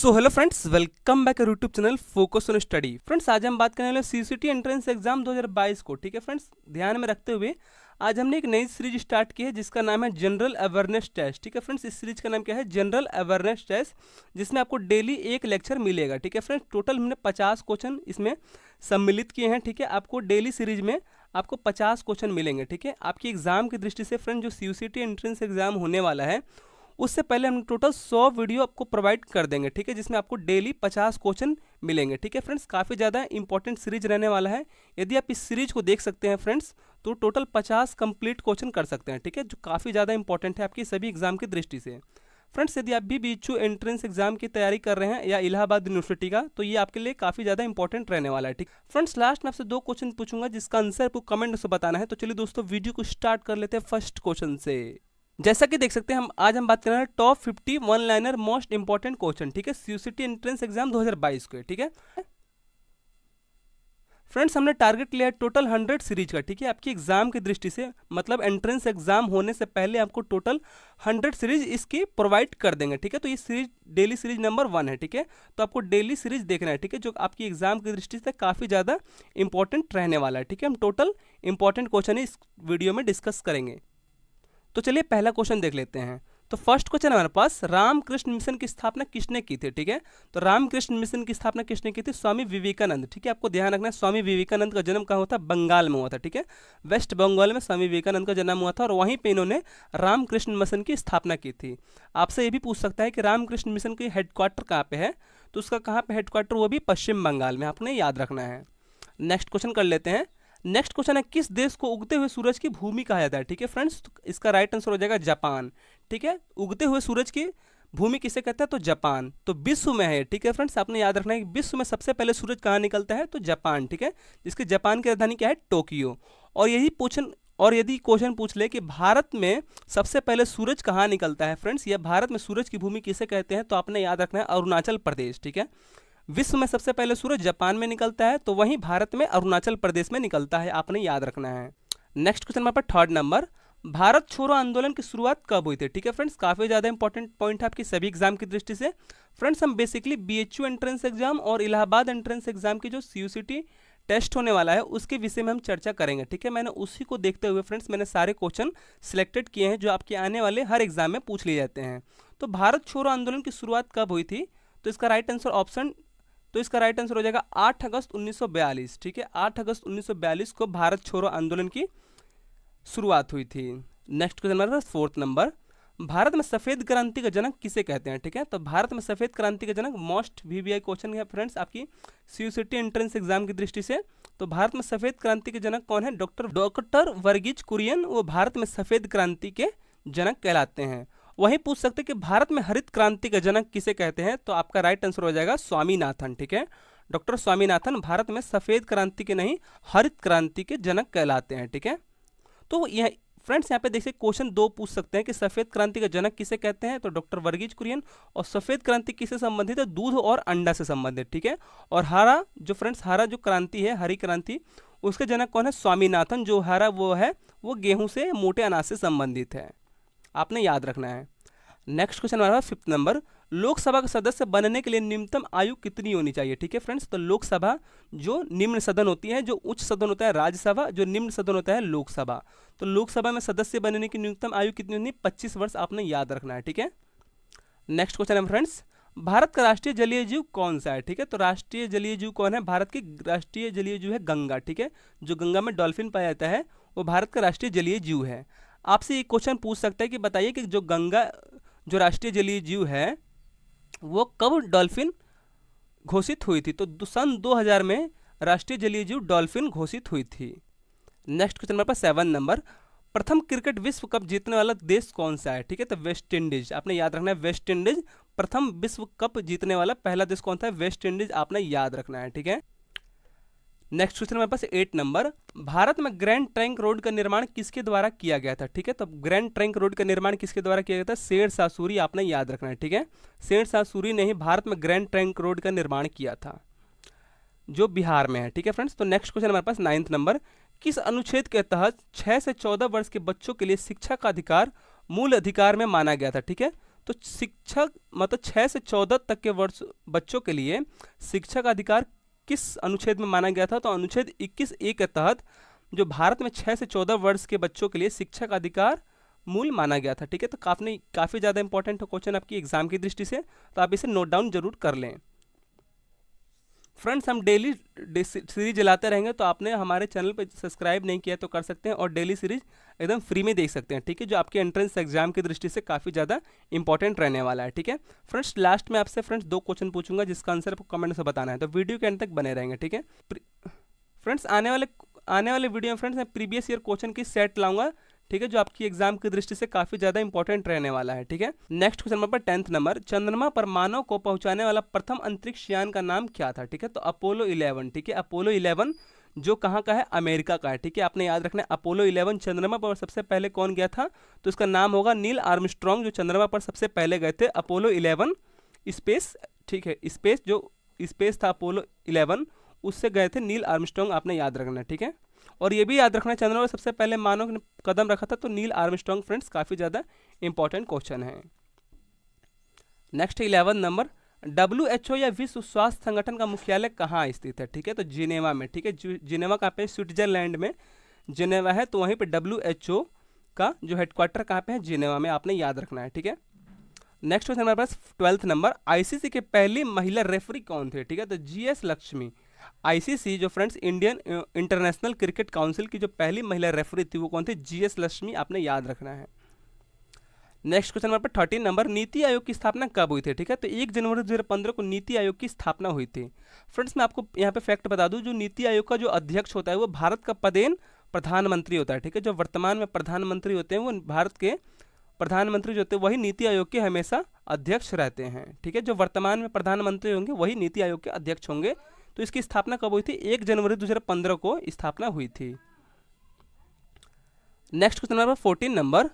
So hello friends, welcome back YouTube channel focus on study. Friends, आज हम बात करने वाले सीसीटी एंट्रेंस एग्जाम 2022 को। ठीक है फ्रेंड्स, ध्यान में रखते हुए आज हमने एक नई सीरीज स्टार्ट की है जिसका नाम है जनरल अवेयरनेस टेस्ट। ठीक है फ्रेंड्स, इस सीरीज का नाम क्या है? जनरल अवेयरनेस टेस्ट, जिसमें आपको डेली एक लेक्चर मिलेगा। ठीक है फ्रेंड्स, टोटल हमने 50 क्वेश्चन इसमें सम्मिलित किए हैं। ठीक है, आपको डेली सीरीज में आपको 50 क्वेश्चन मिलेंगे। ठीक है, आपकी एग्जाम की दृष्टि से फ्रेंड जो सीयूसीटी एंट्रेंस एग्जाम होने वाला है उससे पहले हम टोटल 100 वीडियो आपको प्रोवाइड कर देंगे। ठीक है, जिसमें आपको डेली 50 क्वेश्चन मिलेंगे। ठीक है फ्रेंड्स, काफ़ी ज़्यादा इंपॉर्टेंट सीरीज रहने वाला है। यदि आप इस सीरीज को देख सकते हैं फ्रेंड्स, तो टोटल 50 कंप्लीट क्वेश्चन कर सकते हैं। ठीक है, जो काफ़ी ज़्यादा इंपॉर्टेंट है आपकी सभी एग्जाम की दृष्टि से। फ्रेंड्स, यदि आप भी बीएचयू एंट्रेंस एग्जाम की तैयारी कर रहे हैं या इलाहाबाद यूनिवर्सिटी का, तो ये आपके लिए काफ़ी ज़्यादा इंपॉर्टेंट रहने वाला है। ठीक फ्रेंड्स, लास्ट में आपसे 2 क्वेश्चन पूछूंगा जिसका आंसर आपको कमेंट से बताना है। तो चलिए दोस्तों, वीडियो को स्टार्ट कर लेते हैं फर्स्ट क्वेश्चन से। जैसा कि देख सकते हैं, आज हम बात कर रहे हैं top 50 one liner most important question. ठीक है, सीयूसीटी एंट्रेंस एग्जाम 2022 के। ठीक है फ्रेंड्स, हमने टारगेट लिया है टोटल 100 सीरीज का। ठीक है, आपकी एग्जाम की दृष्टि से, मतलब एंट्रेंस एग्जाम होने से पहले आपको टोटल 100 सीरीज इसकी प्रोवाइड कर देंगे। ठीक है, तो ये सीरीज डेली सीरीज नंबर 1 है। ठीक है, तो आपको डेली सीरीज देखना है। ठीक है, जो आपकी एग्जाम की दृष्टि से काफ़ी ज़्यादा इंपॉर्टेंट रहने वाला है। ठीक है, हम टोटल इंपॉर्टेंट क्वेश्चन इस वीडियो में डिस्कस करेंगे। तो चलिए पहला क्वेश्चन देख लेते हैं। तो फर्स्ट क्वेश्चन हमारे पास, रामकृष्ण मिशन की स्थापना किसने की थी? ठीक है, तो रामकृष्ण मिशन की स्थापना किसने की थी? स्वामी विवेकानंद। ठीक है, आपको ध्यान रखना है, स्वामी विवेकानंद का जन्म कहाँ हुआ था? बंगाल में हुआ था। ठीक है, वेस्ट बंगाल में स्वामी विवेकानंद का जन्म हुआ था और वहीं पे इन्होंने रामकृष्ण मिशन की स्थापना की थी। आपसे ये भी पूछ सकता है कि रामकृष्ण मिशन की हेडक्वार्टर कहाँ पे है, तो उसका कहाँ पे हेडक्वार्टर? वो भी पश्चिम बंगाल में, आपने याद रखना है। नेक्स्ट क्वेश्चन कर लेते हैं। नेक्स्ट क्वेश्चन है, किस देश को उगते हुए सूरज की भूमि कहा जाता है? ठीक है फ्रेंड्स, तो इसका राइट आंसर हो जाएगा जापान। ठीक है, उगते हुए सूरज की भूमि किसे कहता है? तो जापान। तो विश्व में है। ठीक है फ्रेंड्स, आपने याद रखना है कि विश्व में सबसे पहले सूरज कहाँ निकलता है? तो जापान। ठीक है, जिसके जापान की राजधानी क्या है? टोक्यो। और यदि क्वेश्चन पूछ ले कि भारत में सबसे पहले सूरज कहाँ निकलता है फ्रेंड्स, या भारत में सूरज की भूमि किसे कहते हैं, तो आपने याद रखना है अरुणाचल प्रदेश। ठीक है, विश्व में सबसे पहले सूरज जापान में निकलता है, तो वहीं भारत में अरुणाचल प्रदेश में निकलता है, आपने याद रखना है। नेक्स्ट क्वेश्चन हमारे पास थर्ड नंबर, भारत छोड़ो आंदोलन की शुरुआत कब हुई थी? ठीक है फ्रेंड्स, काफ़ी ज़्यादा इंपॉर्टेंट पॉइंट है आपकी सभी एग्जाम की दृष्टि से। फ्रेंड्स, हम बेसिकली बीएचयू एंट्रेंस एग्जाम और इलाहाबाद एंट्रेंस एग्जाम की जो सीयूसीटी टेस्ट होने वाला है उसके विषय में हम चर्चा करेंगे। ठीक है, मैंने उसी को देखते हुए फ्रेंड्स मैंने सारे क्वेश्चन सिलेक्टेड किए हैं जो आपके आने वाले हर एग्जाम में पूछ लिए जाते हैं। तो भारत छोड़ो आंदोलन की शुरुआत कब हुई थी? तो इसका राइट आंसर हो जाएगा 8 अगस्त 1942। ठीक है, 8 अगस्त 1942 को भारत छोड़ो आंदोलन की शुरुआत हुई थी। नेक्स्ट क्वेश्चन हमारे पास फोर्थ नंबर, भारत में सफ़ेद क्रांति का जनक किसे कहते हैं? ठीक है, तो भारत में सफ़ेद क्रांति का जनक मोस्ट वीवीआई क्वेश्चन है फ्रेंड्स आपकी सीयूसीटी एंट्रेंस एग्जाम की दृष्टि से। तो भारत में सफ़ेद क्रांति के जनक कौन है? डॉक्टर वर्गीज कुरियन, वो भारत में सफ़ेद क्रांति के जनक कहलाते हैं। वहीं पूछ सकते हैं कि भारत में हरित क्रांति का जनक किसे कहते हैं, तो आपका राइट आंसर हो जाएगा स्वामीनाथन। ठीक है, डॉक्टर स्वामीनाथन भारत में सफ़ेद क्रांति के नहीं, हरित क्रांति के जनक कहलाते हैं। ठीक है, तो यह फ्रेंड्स यहाँ पे देखिए क्वेश्चन 2 पूछ सकते हैं कि सफ़ेद क्रांति का जनक किसे कहते हैं, तो डॉक्टर वर्गीज कुरियन। और सफ़ेद क्रांति किससे संबंधित है? दूध और अंडा से संबंधित। ठीक है, और हरा जो क्रांति है, हरी क्रांति, उसके जनक कौन है? स्वामीनाथन। जो हरा वो गेहूँ से, मोटे अनाज से संबंधित है, आपने याद रखना है। नेक्स्ट क्वेश्चन हमारा 5th नंबर, लोकसभा का सदस्य बनने के लिए न्यूनतम आयु कितनी होनी चाहिए? ठीक है फ्रेंड्स, तो लोकसभा जो निम्न सदन होती है, जो उच्च सदन होता है राज्यसभा, जो निम्न सदन होता है लोकसभा। तो लोकसभा में सदस्य बनने की न्यूनतम आयु कितनी होनी? 25 वर्ष, आपने याद रखना है। ठीक है, नेक्स्ट क्वेश्चन है फ्रेंड्स, भारत का राष्ट्रीय जलीय जीव कौन सा है? ठीक है, तो राष्ट्रीय जलीय जीव कौन है? भारत की राष्ट्रीय जलीय जीव है गंगा। ठीक है, जो गंगा में डॉल्फिन पाया जाता है वो भारत का राष्ट्रीय जलीय जीव है। आपसे ये क्वेश्चन पूछ सकता है कि बताइए कि जो राष्ट्रीय जलीय जीव है वो कब डॉल्फिन घोषित हुई थी? तो सन 2000 में राष्ट्रीय जलीय जीव डॉल्फिन घोषित हुई थी। नेक्स्ट क्वेश्चन हमारे पास 7 नंबर, प्रथम क्रिकेट विश्व कप जीतने वाला देश कौन सा है? ठीक है, तो वेस्ट इंडीज, आपने याद रखना है वेस्ट इंडीज। प्रथम विश्व कप जीतने वाला पहला देश कौन था? वेस्ट इंडीज, आपने याद रखना है। ठीक है, नेक्स्ट क्वेश्चन हमारे पास 8 नंबर, भारत में ग्रैंड ट्रंक रोड का निर्माण किसके द्वारा किया गया था? ठीक है, तो ग्रैंड ट्रंक रोड का निर्माण किसके द्वारा किया गया था? शेरशाह सूरी, आपने याद रखना है। ठीक है, शेरशाह सूरी ने ही भारत में ग्रैंड ट्रंक रोड का निर्माण किया था, जो बिहार में है। ठीक है फ्रेंड्स, तो नेक्स्ट क्वेश्चन हमारे पास 9th नंबर, किस अनुच्छेद के तहत 6 से 14 वर्ष के बच्चों के लिए शिक्षा का अधिकार मूल अधिकार में माना गया था? ठीक है, तो शिक्षक मतलब 6 से 14 तक के वर्ष बच्चों के लिए शिक्षा का अधिकार किस अनुच्छेद में माना गया था? तो अनुच्छेद 21A के तहत जो भारत में 6 से 14 वर्ष के बच्चों के लिए शिक्षा का अधिकार मूल माना गया था। ठीक है, तो काफ़ी ज़्यादा इंपॉर्टेंट क्वेश्चन आपकी एग्जाम की दृष्टि से, तो आप इसे नोट डाउन जरूर कर लें। फ्रेंड्स, हम डेली सीरीज चलाते रहेंगे, तो आपने हमारे चैनल पर सब्सक्राइब नहीं किया तो कर सकते हैं, और डेली सीरीज एकदम फ्री में देख सकते हैं। ठीक है, जो आपके एंट्रेंस एग्जाम की दृष्टि से काफ़ी ज़्यादा इंपॉर्टेंट रहने वाला है। ठीक है फ्रेंड्स, लास्ट में आपसे फ्रेंड्स 2 क्वेश्चन पूछूंगा जिसका आंसर आपको कमेंट से बताना है, तो वीडियो के एंड तक बने रहेंगे। ठीक है फ्रेंड्स, आने वाले वीडियो में फ्रेंड्स मैं प्रीवियस ईयर क्वेश्चन की सेट लाऊंगा। ठीक है, जो आपकी एग्जाम की दृष्टि से काफी ज्यादा इंपॉर्टेंट रहने वाला है। ठीक है, next question number 10th number, चंद्रमा पर मानव को पहुंचाने वाला प्रथम अंतरिक्ष यान का नाम क्या था? ठीक है, तो अपोलो 11। ठीक है, अपोलो 11 जो कहाँ का है? अमेरिका का है। ठीक है, आपने याद रखना है अपोलो 11 चंद्रमा पर सबसे पहले कौन गया था? तो इसका नाम होगा नील आर्मस्ट्रॉन्ग, जो चंद्रमा पर सबसे पहले गए थे। अपोलो 11 स्पेस, ठीक है, स्पेस था अपोलो 11, उससे गए थे नील आर्मस्ट्रॉन्ग, आपने याद रखना है। ठीक है, और ये भी याद रखना है चंद्रमा पर सबसे पहले मानव ने कदम रखा था तो नील आर्मस्ट्रॉन्ग। फ्रेंड्स, काफी ज्यादा इंपॉर्टेंट क्वेश्चन है। नेक्स्ट 11 नंबर, WHO या विश्व स्वास्थ्य संगठन का मुख्यालय कहाँ स्थित है? ठीक है, तो जिनेवा में। ठीक है, जिनेवा कहाँ पे? स्विट्जरलैंड में जिनेवा है, तो वहीं पे WHO का जो हेडक्वार्टर कहाँ पे है? जिनेवा में, आपने याद रखना है। ठीक है, नेक्स्ट क्वेश्चन हमारे पास 12th नंबर, ICC के पहली महिला रेफरी कौन थे? ठीक है, तो GS लक्ष्मी। ICC जो friends Indian international cricket council की जो पहली महिला रेफरी थी वो कौन थी? GS लक्ष्मी, आपने याद रखना है। Next question number 13 number, NITI Aayog की स्थापना कब हुई थी? ठीक है, तो 1 जनवरी 2015 को नीति आयोग की स्थापना हुई थी। फ्रेंड्स, मैं आपको यहाँ पे फैक्ट बता दूं, जो नीति आयोग का जो अध्यक्ष होता है वो भारत का पदेन प्रधानमंत्री होता है। ठीक है, जो वर्तमान में प्रधानमंत्री होते हैं वो भारत के प्रधानमंत्री जो होते हैं वही नीति आयोग के हमेशा अध्यक्ष रहते हैं। ठीक है, जो वर्तमान में प्रधानमंत्री होंगे वही नीति आयोग के अध्यक्ष होंगे। तो इसकी स्थापना कब हुई थी? 1 जनवरी 2015 को स्थापना हुई थी। Next question number 14 number,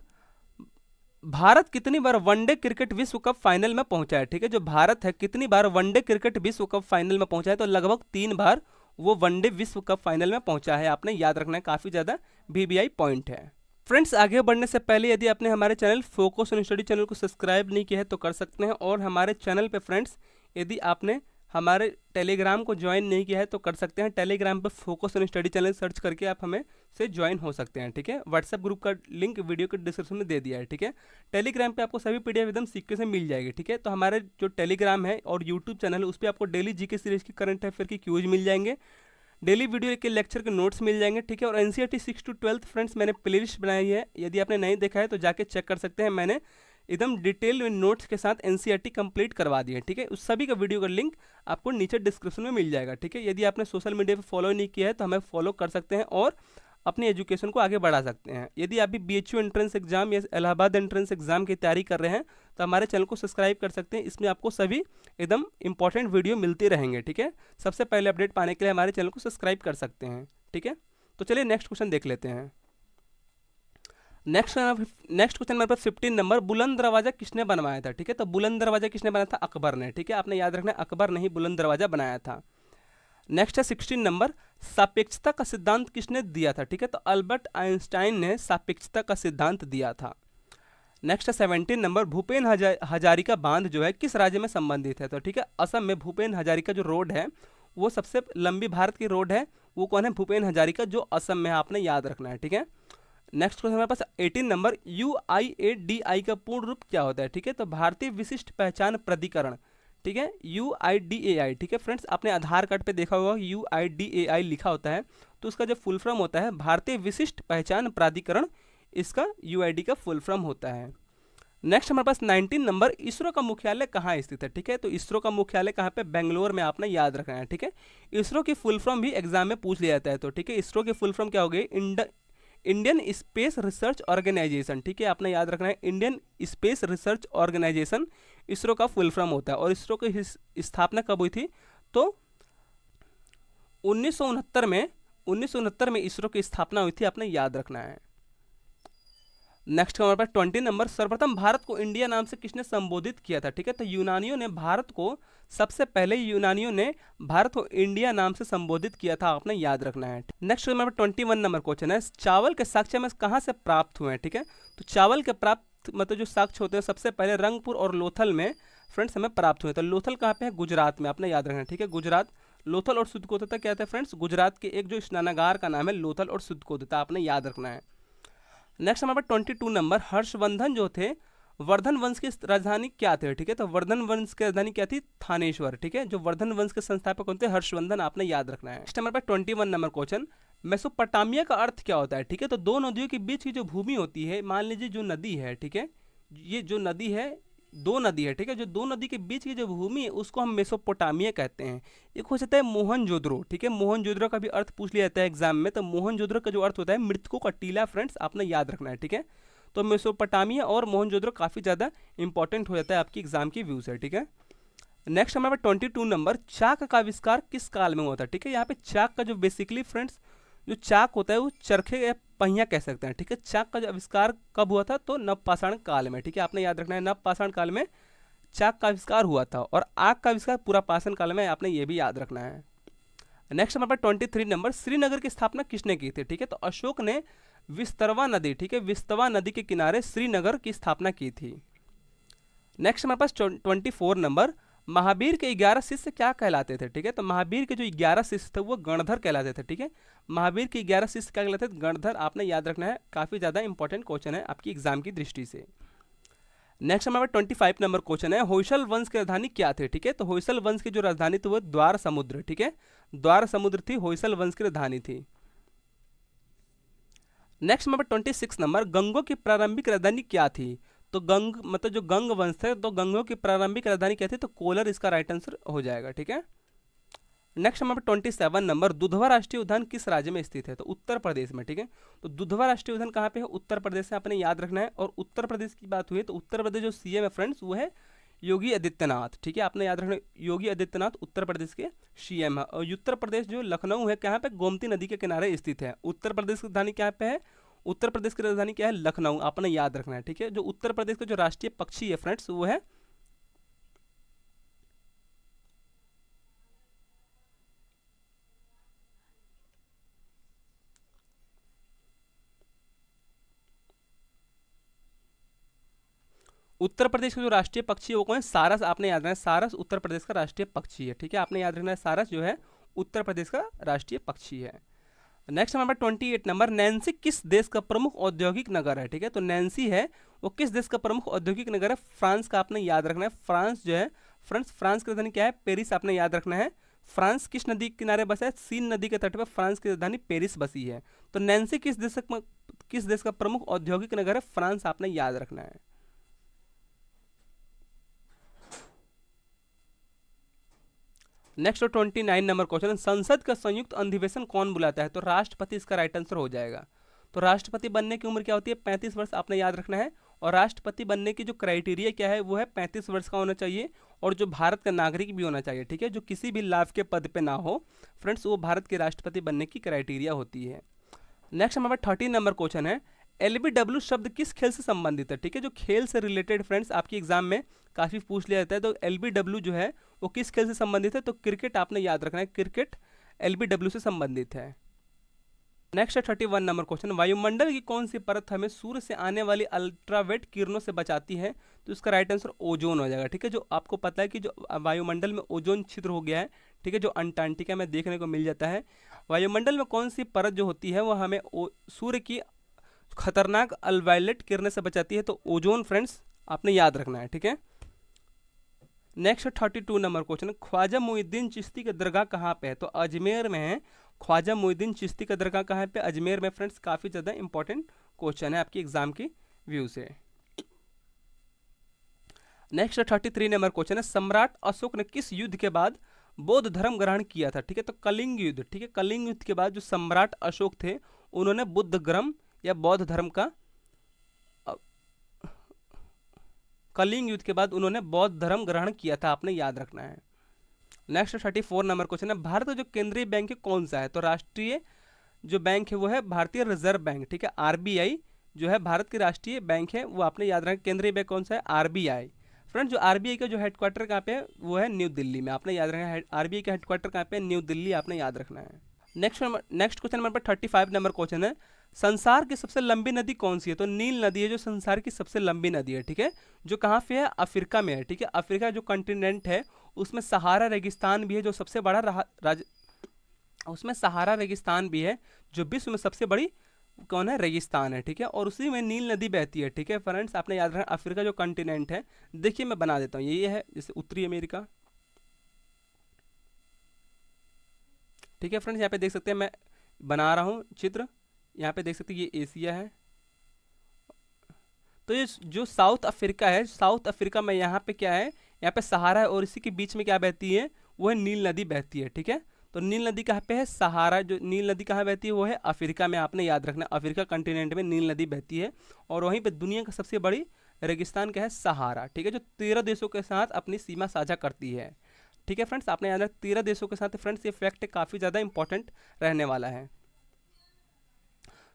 Bharat कितनी बार वनडे क्रिकेट विश्व कप फाइनल में पहुंचा है? ठीक है, जो भारत है कितनी बार वनडे क्रिकेट विश्व कप फाइनल में पहुंचा है? तो लगभग 3 बार वो वनडे विश्व कप फाइनल में पहुंचा है, आपने याद रखना है, काफी ज्यादा VVI पॉइंट है। फ्रेंड्स, आगे बढ़ने से पहले यदि आपने हमारे channel focus on study channel को सब्सक्राइब नहीं किया है तो कर सकते हैं, और हमारे चैनल पे फ्रेंड्स यदि आपने हमारे टेलीग्राम को ज्वाइन नहीं किया है तो कर सकते हैं। टेलीग्राम पे focus on study channel search करके आप हमें से ज्वाइन हो सकते हैं। ठीक है, व्हाट्सएप ग्रुप का लिंक वीडियो के डिस्क्रिप्शन में दे दिया है। ठीक है, टेलीग्राम पे आपको सभी PDF एकदम सीक्के से मिल जाएगी। ठीक है, तो हमारे जो टेलीग्राम है और यूट्यूब चैनल है उस पर आपको डेली GK सीरीज की करंट अफेयर की क्यूज मिल जाएंगे, डेली वीडियो के लेक्चर के नोट्स मिल जाएंगे। ठीक है, और NCERT 6 to 12 फ्रेंड्स मैंने प्लेलिस्ट बनाई है, यदि आपने नहीं देखा है तो जाके चेक कर सकते हैं। मैंने एकदम डिटेल में नोट्स के साथ NCERT कंप्लीट करवा दिए। ठीक है, उस सभी का वीडियो का लिंक आपको नीचे डिस्क्रिप्शन में मिल जाएगा। ठीक है, यदि आपने सोशल मीडिया पे फॉलो नहीं किया है तो हमें फॉलो कर सकते हैं और अपनी एजुकेशन को आगे बढ़ा सकते हैं। यदि आप भी BHU एंट्रेंस एग्जाम या इलाहाबाद एंट्रेंस एग्जाम की तैयारी कर रहे हैं तो हमारे चैनल को सब्सक्राइब कर सकते हैं, इसमें आपको सभी एकदम इंपॉर्टेंट वीडियो मिलते रहेंगे। ठीक है, सबसे पहले अपडेट पाने के लिए हमारे चैनल को सब्सक्राइब कर सकते हैं। ठीक है, तो चलिए नेक्स्ट क्वेश्चन देख लेते हैं। नेक्स्ट क्वेश्चन मेरे पास 15 नंबर, बुलंद दरवाजा किसने बनवाया था? ठीक है, तो बुलंद दरवाजा किसने बनाया था? अकबर ने। ठीक है, आपने याद रखना है अकबर ने ही बुलंद दरवाजा बनाया था। नेक्स्ट है 16 नंबर, सापेक्षता का सिद्धांत किसने दिया था? ठीक है, तो अल्बर्ट आइंस्टाइन ने सापेक्षता का सिद्धांत दिया था। नेक्स्ट है 17 नंबर, भूपेन हजारिका बांध जो है किस राज्य में संबंधित है? तो ठीक है, असम में भूपेन हजारिका जो रोड है वो सबसे लंबी भारत की रोड है, वो कौन है? भूपेन हजारिका, जो असम में है, आपने याद रखना है। ठीक है, नेक्स्ट क्वेश्चन हमारे पास 18 नंबर, UIDAI का पूर्ण रूप क्या होता है? ठीक है, तो भारतीय विशिष्ट पहचान प्राधिकरण। ठीक है, UIDAI। ठीक है फ्रेंड्स, आपने आधार कार्ड पे देखा होगा UIDAI लिखा होता है, तो उसका जो फुल फॉर्म होता है भारतीय विशिष्ट पहचान प्राधिकरण, इसका UID का फुल फॉर्म होता है। नेक्स्ट हमारे पास 19 नंबर, इसरो का मुख्यालय कहाँ स्थित है? ठीक है, तो इसरो का मुख्यालय कहाँ पे? बेंगलोर में, आपने याद रखना है। ठीक है, इसरो की फुल फॉर्म भी एग्जाम में पूछ लिया जाता है, तो ठीक है, इसरो की फुल फॉर्म क्या हो गई? Indian space research organisation. ठीक है, आपने याद रखना है Indian space research organisation ISRO का फुल फॉर्म होता है। और इसरो की स्थापना कब हुई थी? तो 1969 में इसरो की स्थापना हुई थी, आपने याद रखना है। नेक्स्ट हमारे पास 20 नंबर, सर्वप्रथम भारत को इंडिया नाम से किसने संबोधित किया था? ठीक है, तो यूनानियों ने भारत को इंडिया नाम से संबोधित किया था, आपने याद रखना है। नेक्स्ट हमारे पास 21 नंबर क्वेश्चन है, चावल के साक्ष्य में कहाँ से प्राप्त हुए हैं? ठीक है, तो चावल के प्राप्त मतलब जो साक्ष्य होते हैं सबसे पहले रंगपुर और लोथल में फ्रेंड्स हमें प्राप्त हुए। तो लोथल कहाँ पे है? गुजरात में, आपने याद रखना है, ठीक है, गुजरात। लोथल और सुधकोदिता क्या था फ्रेंड्स? गुजरात के एक जो स्नानागार का नाम है लोथल और सुधकोदिता, आपने याद रखना है। नेक्स्ट हमारे पास 22 नंबर, हर्षवर्धन जो थे वर्धन वंश की राजधानी क्या थे? ठीक है, तो वर्धन वंश की राजधानी क्या थी? थानेश्वर, ठीक है। जो वर्धन वंश के संस्थापक कौन थे? हर्षवर्धन, आपने याद रखना है। नेक्स्ट हमारे पास 21 नंबर क्वेश्चन, मेसोपोटामिया का अर्थ क्या होता है? ठीक है, तो दो नदियों के बीच की जो भूमि होती है, मान लीजिए जो नदी है, ठीक है, ये जो नदी है, दो नदी है, ठीक है, जो दो नदी के बीच की जो भूमि है उसको हम मेसोपोटामिया कहते हैं। एक हो सकता है मोहनजोदड़ो, ठीक है, मोहनजोदड़ो का भी अर्थ पूछ लिया जाता है एग्जाम में, तो मोहनजोदड़ो का जो अर्थ होता है मृतकों का टीला, फ्रेंड्स आपने याद रखना है, ठीक है। तो मेसोपोटामिया और मोहनजोदड़ो काफ़ी ज़्यादा इंपॉर्टेंट हो जाता है आपकी एग्जाम की व्यू से, ठीक है। नेक्स्ट हमारे 22 नंबर, चाक का आविष्कार किस काल में हुआ था? ठीक है, यहाँ पे चाक का जो बेसिकली फ्रेंड्स जो चाक होता है वो चरखे या पहिया कह सकते हैं, ठीक है। चाक का जो आविष्कार कब हुआ था? तो नवपाषाण काल में, ठीक है, आपने याद रखना है, नवपाषाण काल में चाक का आविष्कार हुआ था। और आग का आविष्कार पूरा पाषाण काल में, आपने ये भी याद रखना है। नेक्स्ट हमारे पास 23 नंबर, श्रीनगर की स्थापना किसने की थी? ठीक है, तो अशोक ने विस्तरवा नदी, ठीक है, विस्तवा नदी के किनारे श्रीनगर की स्थापना की थी। नेक्स्ट हमारे पास 24 नंबर, महावीर के 11 शिष्य क्या कहलाते थे? ठीक है, तो महावीर के जो 11 शिष्य थे वो गणधर कहलाते थे, ठीक है। महावीर के 11 शिष्य क्या कहलाते थे? गणधर, आपने याद रखना है, काफी ज्यादा इंपॉर्टेंट क्वेश्चन है आपकी एग्जाम की दृष्टि से। नेक्स्ट हमारे 25 नंबर क्वेश्चन है, होयसल वंश की राजधानी क्या थे? ठीक है, तो होयसल वंश की जो राजधानी थी वो द्वार समुद्र, ठीक है, द्वार समुद्र थी, होयसल वंश की राजधानी थी। नेक्स्ट नंबर 26 नंबर, गंगों की प्रारंभिक राजधानी क्या थी? तो गंग मतलब जो गंग वंश थे, तो गंगों की प्रारंभिक राजधानी क्या थी? तो कोलर इसका राइट आंसर हो जाएगा, ठीक है। नेक्स्ट नंबर 27 नंबर, दुधवा राष्ट्रीय उद्यान किस राज्य में स्थित है? तो उत्तर प्रदेश में, ठीक है। तो दुधवा राष्ट्रीय उद्यान कहाँ पे है? उत्तर प्रदेश में, आपने याद रखना है। और उत्तर प्रदेश की बात हुई तो उत्तर प्रदेश जो सीएम है फ्रेंड्स वो है योगी आदित्यनाथ, ठीक है, आपने याद रखना, योगी आदित्यनाथ उत्तर प्रदेश के सीएम है। और उत्तर प्रदेश जो लखनऊ है कहाँ पे? गोमती नदी के किनारे स्थित है। उत्तर प्रदेश की राजधानी क्या पे है? उत्तर प्रदेश की राजधानी क्या है? लखनऊ, आपने याद रखना है, ठीक है। जो उत्तर प्रदेश का जो राष्ट्रीय पक्षी है फ्रेंड्स वो है उत्तर प्रदेश का जो राष्ट्रीय पक्षी है वो कौन है? सारस, आपने याद रखना है, सारस उत्तर प्रदेश का राष्ट्रीय पक्षी है, ठीक है, आपने याद रखना है, सारस जो है उत्तर प्रदेश का राष्ट्रीय पक्षी है। नेक्स्ट नंबर 28 नंबर, नैन्सी किस देश का प्रमुख औद्योगिक नगर है? ठीक है, तो नैन्सी है वो किस देश का प्रमुख औद्योगिक नगर है? फ्रांस का, आपने याद रखना है। फ्रांस जो है फ्रांस, फ्रांस की राजधानी क्या है? पेरिस, आपने याद रखना है। फ्रांस किस नदी के किनारे बसा है? सीन नदी के तट पर फ्रांस की राजधानी पेरिस बसी है। तो नैन्सी किस देश का प्रमुख औद्योगिक नगर है? फ्रांस, आपने याद रखना है। नेक्स्ट 29 नंबर क्वेश्चन, संसद का संयुक्त अधिवेशन कौन बुलाता है? तो राष्ट्रपति इसका राइट आंसर हो जाएगा। तो राष्ट्रपति बनने की उम्र क्या होती है? 35 वर्ष, आपने याद रखना है। और राष्ट्रपति बनने की जो क्राइटेरिया क्या है वो है 35 वर्ष का होना चाहिए और जो भारत का नागरिक भी होना चाहिए, ठीक है, जो किसी भी लाभ के पद पे ना हो फ्रेंड्स, वो भारत के राष्ट्रपति बनने की क्राइटेरिया होती है। नेक्स्ट हमारा 30 नंबर क्वेश्चन है, एलबीडब्ल्यू शब्द किस खेल से संबंधित है? ठीक है, जो खेल से रिलेटेड फ्रेंड्स आपकी एग्जाम में काफी पूछ लिया जाता है। तो एलबीडब्ल्यू जो है वो किस खेल से संबंधित है? तो क्रिकेट, आपने याद रखना है, क्रिकेट एलबीडब्ल्यू से संबंधित है। नेक्स्ट 31 नंबर क्वेश्चन, वायुमंडल की कौन सी परत हमें सूर्य से आने वाली अल्ट्रावेट किरणों से बचाती है? तो इसका राइट आंसर ओजोन हो जाएगा, ठीक है। जो आपको पता है कि जो वायुमंडल में ओजोन छिद्र हो गया है, ठीक है, जो अंटार्कटिका में देखने को मिल जाता है। वायुमंडल में कौन सी परत जो होती है वो हमें सूर्य की खतरनाक अल्ट्रावायलेट किरणें से बचाती है? तो ओजोन, फ्रेंड्स आपने याद रखना है, ठीक है। Next 32 number question, Khwaja Muinuddin Chishti का दरगाह कहाँ पे है? तो अजमेर में है। ख्वाजा मुइनुद्दीन चिश्ती का दरगाह कहाँ पे? अजमेर में, फ्रेंड्स काफी ज्यादा इंपॉर्टेंट क्वेश्चन है आपकी एग्जाम की व्यू से। नेक्स्ट 33 नंबर क्वेश्चन है, सम्राट अशोक ने किस युद्ध के बाद बौद्ध धर्म ग्रहण किया था? ठीक है, तो कलिंग युद्ध, ठीक है, कलिंग युद्ध के बाद जो सम्राट अशोक थे उन्होंने बुद्ध धर्म या बौद्ध धर्म का कलिंग युद्ध के बाद उन्होंने बौद्ध धर्म ग्रहण किया था, आपने याद रखना है। नेक्स्ट 34 नंबर क्वेश्चन है, भारत का जो केंद्रीय बैंक है कौन सा है? तो राष्ट्रीय जो बैंक है वो है भारतीय रिजर्व बैंक, ठीक है, आरबीआई जो है भारत की राष्ट्रीय बैंक है, वो आपने याद रखना। केंद्रीय बैंक कौन सा है? आरबीआई। फ्रेंड जो आरबीआई का जो हेडक्वार्टर कहाँ पे है वो है न्यू दिल्ली में, आपने याद रखना है। आरबीआई का हेडक्वार्टर कहाँ पे है? न्यू दिल्ली, आपने याद रखना है। Next question number 35 number question है, संसार की सबसे लंबी नदी कौन सी है? तो नील नदी है जो संसार की सबसे लंबी नदी है, ठीक है, जो कहाँ पे है? अफ्रीका में है, ठीक है। अफ्रीका जो कॉन्टिनेंट है उसमें सहारा रेगिस्तान भी है जो सबसे बड़ा उसमें सहारा रेगिस्तान भी है जो विश्व में सबसे बड़ी कौन है? रेगिस्तान है, ठीक है। और उसी में नील नदी बहती है, ठीक है फ्रेंड्स। आपने याद रखना अफ्रीका जो कॉन्टिनेंट है, देखिए मैं बना देता हूँ, ये है जैसे उत्तरी अमेरिका, ठीक है फ्रेंड्स। यहाँ पे देख सकते हैं मैं बना रहा हूँ चित्र, यहाँ पे देख सकते हैं ये एशिया है। तो ये जो साउथ अफ्रीका है, साउथ अफ्रीका में यहाँ पे क्या है? यहाँ पे सहारा है और इसी के बीच में क्या बहती है? वो है नील नदी बहती है, ठीक है। तो नील नदी कहाँ पे है? सहारा, जो नील नदी कहाँ बहती है वो है अफ्रीका में। आपने याद रखना अफ्रीका कंटिनेंट में नील नदी बहती है। और वहीं पे दुनिया का सबसे बड़ी रेगिस्तान क्या है? सहारा, ठीक है, जो 13 देशों के साथ अपनी सीमा साझा करती है, ठीक है फ्रेंड्स। आपने याद रखना 13 देशों के साथ। फ्रेंड्स ये फैक्ट काफ़ी ज़्यादा इंपॉर्टेंट रहने वाला है।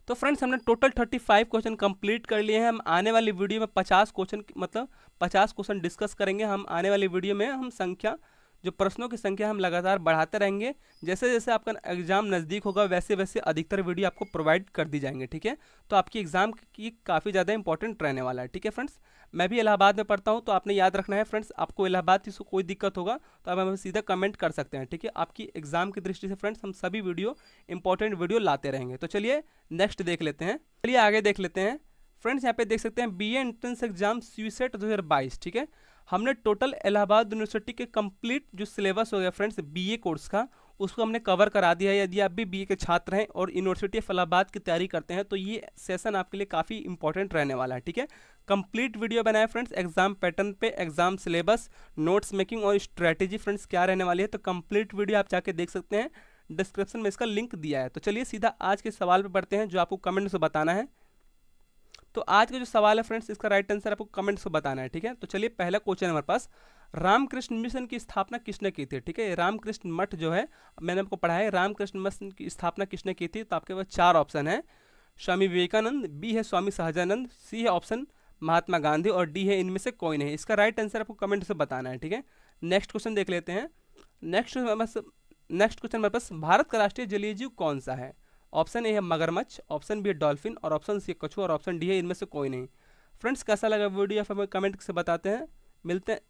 तो फ्रेंड्स हमने टोटल 35 क्वेश्चन कंप्लीट कर लिए हैं। हम आने वाली वीडियो में 50 क्वेश्चन मतलब 50 क्वेश्चन डिस्कस करेंगे। हम आने वाली वीडियो में हम संख्या, जो प्रश्नों की संख्या हम लगातार बढ़ाते रहेंगे। जैसे जैसे आपका एग्जाम नज़दीक होगा वैसे वैसे अधिकतर वीडियो आपको प्रोवाइड कर दी जाएंगे, ठीक है। तो आपकी एग्जाम की काफ़ी ज़्यादा इंपॉर्टेंट रहने वाला है, ठीक है फ्रेंड्स। मैं भी इलाहाबाद में पढ़ता हूँ, तो आपने याद रखना है फ्रेंड्स, आपको इलाहाबाद से कोई दिक्कत होगा तो आप हमें सीधा कमेंट कर सकते हैं, ठीक है। आपकी एग्जाम की दृष्टि से फ्रेंड्स हम सभी वीडियो इंपॉर्टेंट वीडियो लाते रहेंगे। तो चलिए नेक्स्ट देख लेते हैं, चलिए आगे देख लेते हैं फ्रेंड्स। यहाँ पे देख सकते हैं बीए एंट्रेंस एग्जाम सीसेट 2022, ठीक है। हमने टोटल इलाहाबाद यूनिवर्सिटी के कंप्लीट जो सिलेबस हो गया फ्रेंड्स बीए कोर्स का, उसको हमने कवर करा दिया है। यदि आप भी बीए के छात्र हैं और यूनिवर्सिटी ऑफ इलाहाबाद की तैयारी करते हैं तो ये सेशन आपके लिए काफ़ी इंपॉर्टेंट रहने वाला है, ठीक है। कंप्लीट वीडियो बनाए फ्रेंड्स एग्जाम पैटर्न पे, एग्जाम सिलेबस, नोट्स मेकिंग और स्ट्रैटेजी फ्रेंड्स क्या रहने वाली है। तो कंप्लीट वीडियो आप जाके देख सकते हैं, डिस्क्रिप्शन में इसका लिंक दिया है। तो चलिए सीधा आज के सवाल पे बढ़ते हैं जो आपको कमेंट से बताना है। तो आज का जो सवाल है फ्रेंड्स, इसका राइट आंसर आपको कमेंट्स में बताना है, ठीक है। तो चलिए पहला क्वेश्चन हमारे पास, रामकृष्ण मिशन की स्थापना किसने की थी? ठीक है, रामकृष्ण मठ जो है मैंने आपको पढ़ा है, रामकृष्ण मिशन की स्थापना किसने की थी? तो आपके पास 4 ऑप्शन है, स्वामी विवेकानंद, बी है स्वामी सहजानंद, सी है ऑप्शन महात्मा गांधी और डी है इनमें से कोई नहीं। इसका राइट आंसर आपको कमेंट से बताना है, ठीक है। नेक्स्ट क्वेश्चन देख लेते हैं। नेक्स्ट क्वेश्चन हमारे पास, भारत का राष्ट्रीय जलीय जीव कौन सा है? ऑप्शन ए है मगरमच्छ, ऑप्शन बी है डॉल्फिन और ऑप्शन सी है कछुआ और ऑप्शन डी है इनमें से कोई नहीं। फ्रेंड्स कैसा लगा वीडियो आप हमें कमेंट से बताते हैं, मिलते हैं।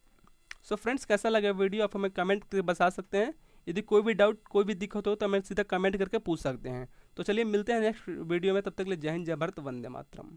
सो फ्रेंड्स कैसा लगा वीडियो आप हमें कमेंट करके बता सकते हैं। यदि कोई भी डाउट, कोई भी दिक्कत हो तो हमें सीधा कमेंट करके पूछ सकते हैं। तो चलिए मिलते हैं नेक्स्ट वीडियो में, तब तक के लिए जय हिंद, जय भारत, वंदे मातरम।